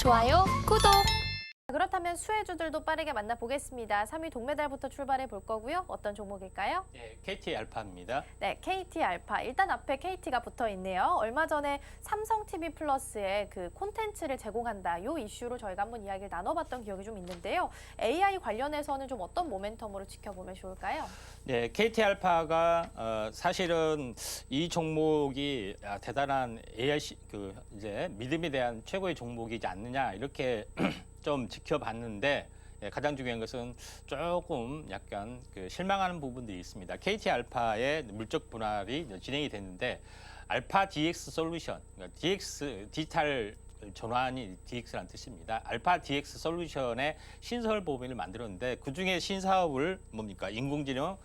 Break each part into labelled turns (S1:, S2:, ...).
S1: 좋아요, 구독!
S2: 그렇다면 수혜주들도 빠르게 만나보겠습니다. 3위 동메달부터 출발해 볼 거고요. 어떤 종목일까요?
S3: 네, KT 알파입니다.
S2: 네, KT 알파. 일단 앞에 KT가 붙어 있네요. 얼마 전에 삼성 TV 플러스에 그 콘텐츠를 제공한다. 이 이슈로 저희가 한번 이야기를 나눠봤던 기억이 좀 있는데요. AI 관련해서는 좀 어떤 모멘텀으로 지켜보면 좋을까요?
S3: 네, KT 알파가 사실은 이 종목이 대단한 AI 이제 믿음에 대한 최고의 종목이지 않느냐 이렇게 좀 지켜봤는데 가장 중요한 것은 조금 약간 실망하는 부분들이 있습니다. KT 알파의 물적 분할이 진행이 됐는데 알파 DX 솔루션, 그러니까 DX 디지털 전환이 DX라는 뜻입니다. 알파 DX 솔루션의 신설 법인을 만들었는데 그중에 신사업을 뭡니까? 인공지능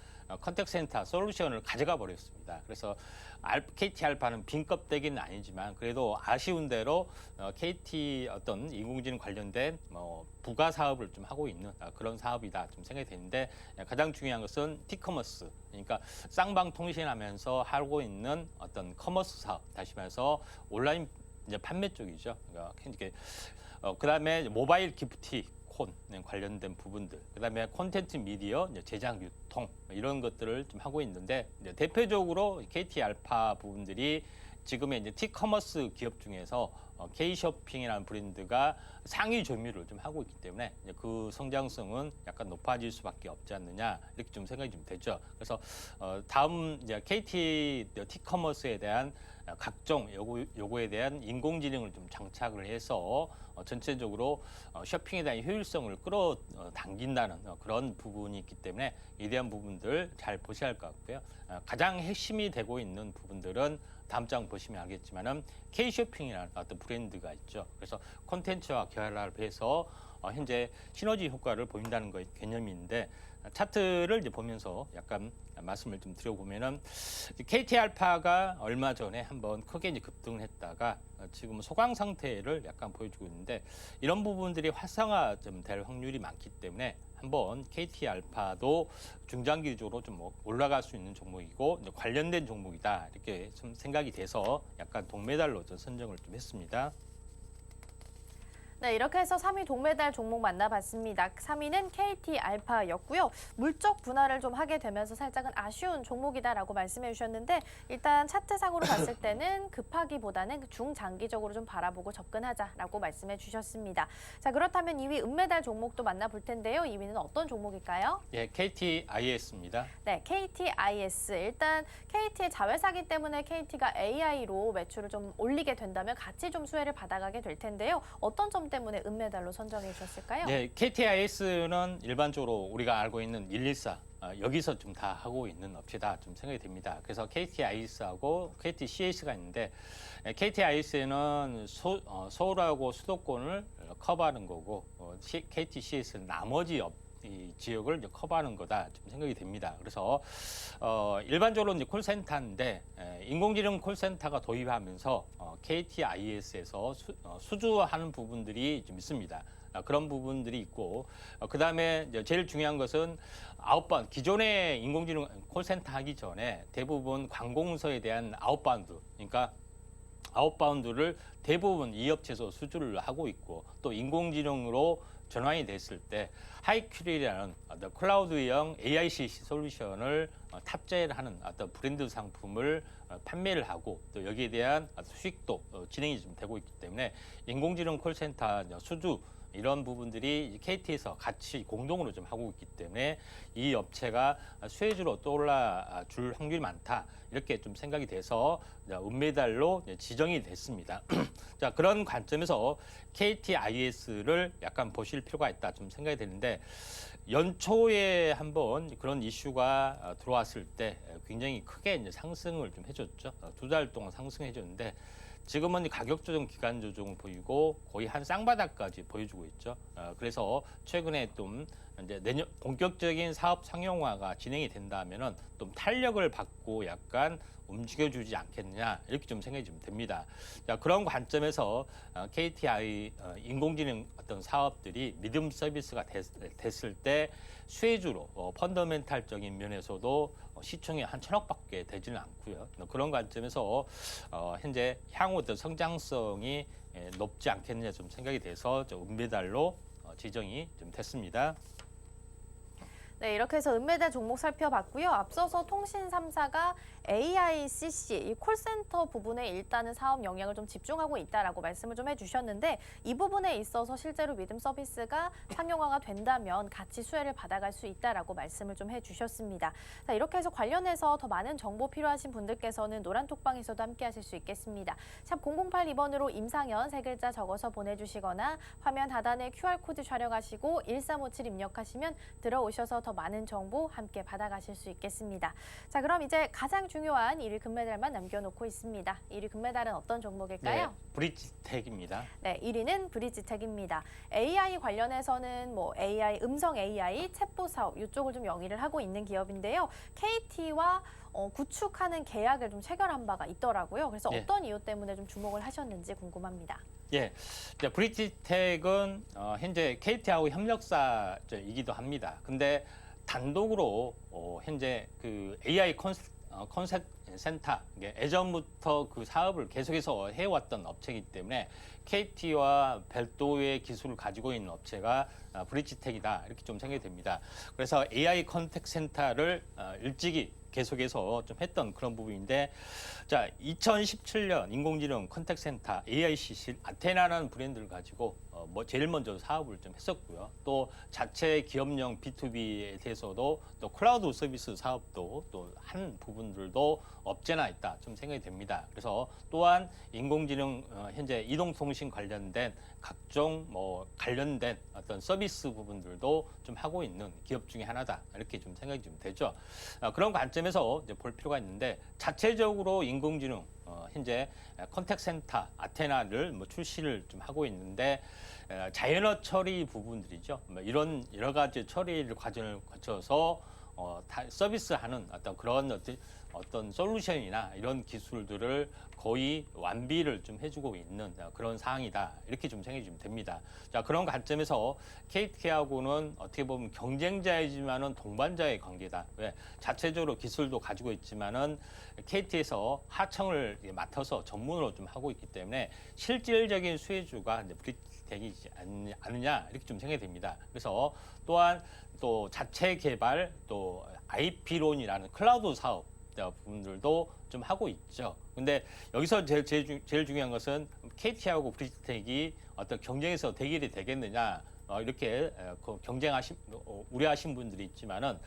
S3: 컨택트 센터 솔루션을 가져가 버렸습니다. 그래서 KT 알파는 빈 껍데기는 아니지만 그래도 아쉬운 대로 KT 어떤 인공지능 관련된 부가 사업을 좀 하고 있는 그런 사업이다 좀 생각이 되는데 가장 중요한 것은 티커머스, 그러니까 쌍방 통신하면서 하고 있는 어떤 커머스 사업, 다시 말해서 온라인 이제 판매 쪽이죠. 그러니까 그다음에 모바일 기프티콘 관련된 부분들, 그다음에 콘텐츠 미디어 제작 유통 이런 것들을 좀 하고 있는데 이제 대표적으로 KT 알파 부분들이 지금의 이제 티커머스 기업 중에서 K쇼핑이라는 브랜드가 상위 점유율을 좀 하고 있기 때문에 이제 그 성장성은 약간 높아질 수밖에 없지 않느냐 이렇게 좀 생각이 좀 되죠. 그래서 다음 이제 KT 티커머스에 대한 각종 요거에 대한 인공지능을 좀 장착을 해서 전체적으로 쇼핑에 대한 효율성을 끌어당긴다는 그런 부분이 있기 때문에 이에 대한 부분들 잘 보셔야 할 것 같고요. 가장 핵심이 되고 있는 부분들은 다음 장 보시면 알겠지만은 K쇼핑이라는 어떤 브랜드가 있죠. 그래서 콘텐츠와 결합을 해서 현재 시너지 효과를 보인다는 거 개념인데 차트를 이제 보면서 약간 말씀을 좀 드려보면은 KT 알파가 얼마 전에 한번 크게 이제 급등을 했다가 지금 소강 상태를 약간 보여주고 있는데 이런 부분들이 활성화 좀 될 확률이 많기 때문에 한번 KT 알파도 중장기적으로 좀 올라갈 수 있는 종목이고 관련된 종목이다 이렇게 좀 생각이 돼서 약간 동메달로 좀 선정을 좀 했습니다.
S2: 네, 이렇게 해서 3위 동메달 종목 만나봤습니다. 3위는 KT 알파였고요. 물적 분할을 좀 하게 되면서 살짝은 아쉬운 종목이다라고 말씀해 주셨는데 일단 차트상으로 봤을 때는 급하기보다는 중장기적으로 좀 바라보고 접근하자라고 말씀해 주셨습니다. 자, 그렇다면 2위 은메달 종목도 만나볼 텐데요. 2위는 어떤 종목일까요?
S3: 예, KTIS입니다.
S2: 네, KTIS. 일단 KT의 자회사기 때문에 KT가 AI로 매출을 좀 올리게 된다면 같이 좀 수혜를 받아가게 될 텐데요. 어떤 점 때문에 은메달로 선정해 주셨을까요?
S3: 네, KTIS는 일반적으로 우리가 알고 있는 114 여기서 좀 다 하고 있는 업체다 좀 생각이 됩니다. 그래서 KTIS하고 KTCS가 있는데 KTIS는 서울하고 수도권을 커버하는 거고 KTCS는 나머지 이 지역을 이제 커버하는 거다 좀 생각이 됩니다. 그래서 일반적으로 이제 콜센터인데 인공지능 콜센터가 도입하면서 KTIS에서 수주하는 부분들이 좀 있습니다. 그런 부분들이 있고 그 다음에 제일 중요한 것은 기존의 인공지능 콜센터 하기 전에 대부분 관공서에 대한 아웃바운드, 그러니까 아웃바운드를 대부분 이 업체에서 수주를 하고 있고 또 인공지능으로 전환이 됐을 때 하이큐리라는 어떤 클라우드형 AICC 솔루션을 탑재를 하는 어떤 브랜드 상품을 판매를 하고 또 여기에 대한 수익도 진행이 좀 되고 있기 때문에 인공지능 콜센터 수주 이런 부분들이 KT에서 같이 공동으로 좀 하고 있기 때문에 이 업체가 수혜주로 떠올라 줄 확률이 많다 이렇게 좀 생각이 돼서 은메달로 지정이 됐습니다. 자, 그런 관점에서 KTIS를 약간 보실 필요가 있다 좀 생각이 되는데 연초에 한번 그런 이슈가 들어왔을 때 굉장히 크게 이제 상승을 좀 해줬죠. 2달 동안 상승해줬는데 지금은 가격 조정, 기간 조정을 보이고 거의 한 쌍바닥까지 보여주고 있죠. 그래서 최근에 좀 이제 내년 본격적인 사업 상용화가 진행이 된다면은 좀 탄력을 받고 약간 움직여주지 않겠느냐 이렇게 좀 생각이 좀 됩니다. 자, 그런 관점에서 KTI 인공지능 어떤 사업들이 믿음 서비스가 됐을 때 수혜주로 펀더멘탈적인 면에서도 시총이 한 1,000억밖에 되지는 않고요. 그런 관점에서 현재 향후 어떤 성장성이 높지 않겠느냐 좀 생각이 돼서 좀 은메달로 지정이 좀 됐습니다.
S2: 네, 이렇게 해서 은메달 종목 살펴봤고요. 앞서서 통신 3사가 AICC, 이 콜센터 부분에 일단은 사업 영역을 좀 집중하고 있다라고 말씀을 좀 해주셨는데 이 부분에 있어서 실제로 믿음 서비스가 상용화가 된다면 같이 수혜를 받아갈 수 있다라고 말씀을 좀 해주셨습니다. 자, 이렇게 해서 관련해서 더 많은 정보 필요하신 분들께서는 노란톡방에서도 함께 하실 수 있겠습니다. 샵 0082번으로 임상현 3글자 적어서 보내주시거나 화면 하단에 QR코드 촬영하시고 1357 입력하시면 들어오셔서 더 많은 정보 함께 받아가실 수 있겠습니다. 자, 그럼 이제 가장 중요한 1위 금메달만 남겨놓고 있습니다. 1위 금메달은 어떤 종목일까요?
S3: 네, 브릿지텍입니다.
S2: 네, 1위는 브릿지텍입니다. AI 관련해서는 뭐 AI, 음성 AI, 챗봇 사업 이쪽을 좀 영위를 하고 있는 기업인데요. KT와 구축하는 계약을 좀 체결한 바가 있더라고요. 그래서
S3: 예.
S2: 어떤 이유 때문에 좀 주목을 하셨는지 궁금합니다.
S3: 예, 브릿지텍은 현재 KT하고 협력사이기도 합니다. 근데 단독으로 현재 그 AI 컨셉 센터, 예전부터 그 사업을 계속해서 해왔던 업체이기 때문에 KT와 별도의 기술을 가지고 있는 업체가 브릿지텍이다 이렇게 좀 생각이 됩니다. 그래서 AI 컨택 센터를 일찍이 계속해서 좀 했던 그런 부분인데, 자, 2017년 인공지능 컨택센터 AICC 아테나라는 브랜드를 가지고 제일 먼저 사업을 좀 했었고요. 또 자체 기업용 B2B에 대해서도 또 클라우드 서비스 사업도 또 한 부분들도 없지않아 있다 좀 생각이 됩니다. 그래서 또한 인공지능 현재 이동통신 관련된 각종 관련된 어떤 서비스 부분들도 좀 하고 있는 기업 중에 하나다 이렇게 좀 생각이 좀 되죠. 그런 관점에서 이제 볼 필요가 있는데, 자체적으로 인공지능 현재 컨택센터 아테나를 출시를 좀 하고 있는데, 자연어 처리 부분들이죠. 이런 여러 가지 처리를 과정을 거쳐서 서비스하는 어떤 솔루션이나 이런 기술들을 거의 완비를 좀 해주고 있는 그런 상황이다 이렇게 좀 생각이 좀 됩니다. 자, 그런 관점에서 KT하고는 어떻게 보면 경쟁자이지만은 동반자의 관계다. 왜? 자체적으로 기술도 가지고 있지만은 KT에서 하청을 맡아서 전문으로 좀 하고 있기 때문에 실질적인 수혜주가 이제 브릿지텍이지 않느냐 이렇게 좀 생각이 됩니다. 그래서 또한 또 자체 개발, 또 IP론이라는 클라우드 사업 부분들도 좀 하고 있죠. 근데 여기서 제일 중요한 것은 KT하고 브릿지텍이 어떤 경쟁에서 대결이 되겠느냐 이렇게 우려하신 분들이 있지만은,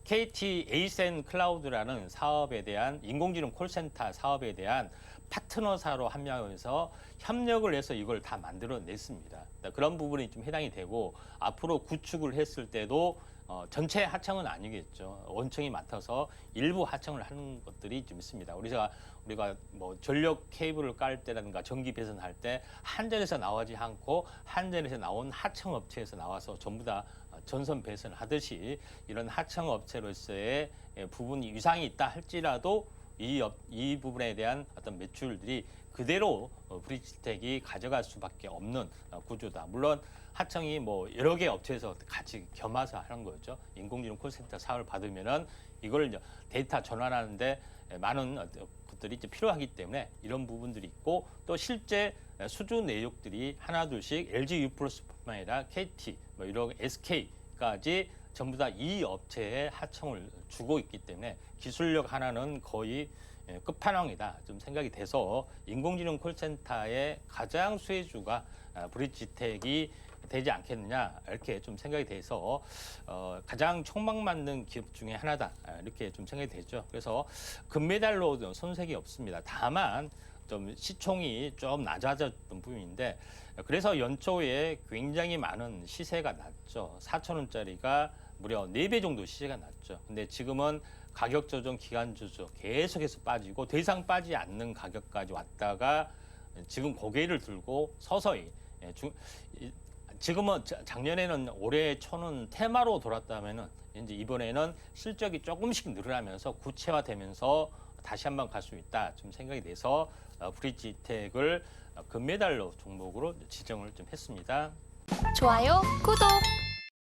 S3: KT 에이센 클라우드라는 사업에 대한 인공지능 콜센터 사업에 대한 파트너사로 합류하면서 협력을 해서 이걸 다 만들어냈습니다. 그런 부분이 좀 해당이 되고, 앞으로 구축을 했을 때도 전체 하청은 아니겠죠. 원청이 맡아서 일부 하청을 하는 것들이 좀 있습니다. 우리가 전력 케이블을 깔 때라든가 전기 배선할 때 한전에서 나오지 않고 한전에서 나온 하청 업체에서 나와서 전부 다 전선 배선을 하듯이, 이런 하청 업체로서의 부분이 위상이 있다 할지라도 이 부분에 대한 어떤 매출들이 그대로 브릿지텍이 가져갈 수밖에 없는 구조다. 물론 하청이 여러 개 업체에서 같이 겸해서 하는 거죠. 인공지능 콜센터 사업을 받으면은 이걸 이제 데이터 전환하는데 많은 것들이 이제 필요하기 때문에 이런 부분들이 있고, 또 실제 수주 내역들이 하나둘씩 LG U+뿐만 아니라 KT, 이런 SK까지 전부 다 이 업체에 하청을 주고 있기 때문에 기술력 하나는 거의 끝판왕이다 좀 생각이 돼서, 인공지능 콜센터의 가장 수혜주가 브릿지텍이 되지 않겠느냐 이렇게 좀 생각이 돼서 가장 촉망받는 기업 중에 하나다 이렇게 좀 생각이 되죠. 그래서 금메달로 손색이 없습니다. 다만 좀 시총이 좀 낮아졌던 부분인데, 그래서 연초에 굉장히 많은 시세가 났죠. 4,000원짜리가 무려 4배 정도 시세가 났죠. 근데 지금은 가격 조정, 기간 조정 계속해서 빠지고 더 이상 빠지지 않는 가격까지 왔다가 지금 고개를 들고 서서히, 지금은 작년에는 올해 초는 테마로 돌았다면은 이제 이번에는 실적이 조금씩 늘어나면서 구체화되면서 다시 한번 갈 수 있다 좀 생각이 돼서 브릿지텍을 금메달로 종목으로 지정을 좀 했습니다.
S2: 좋아요, 구독!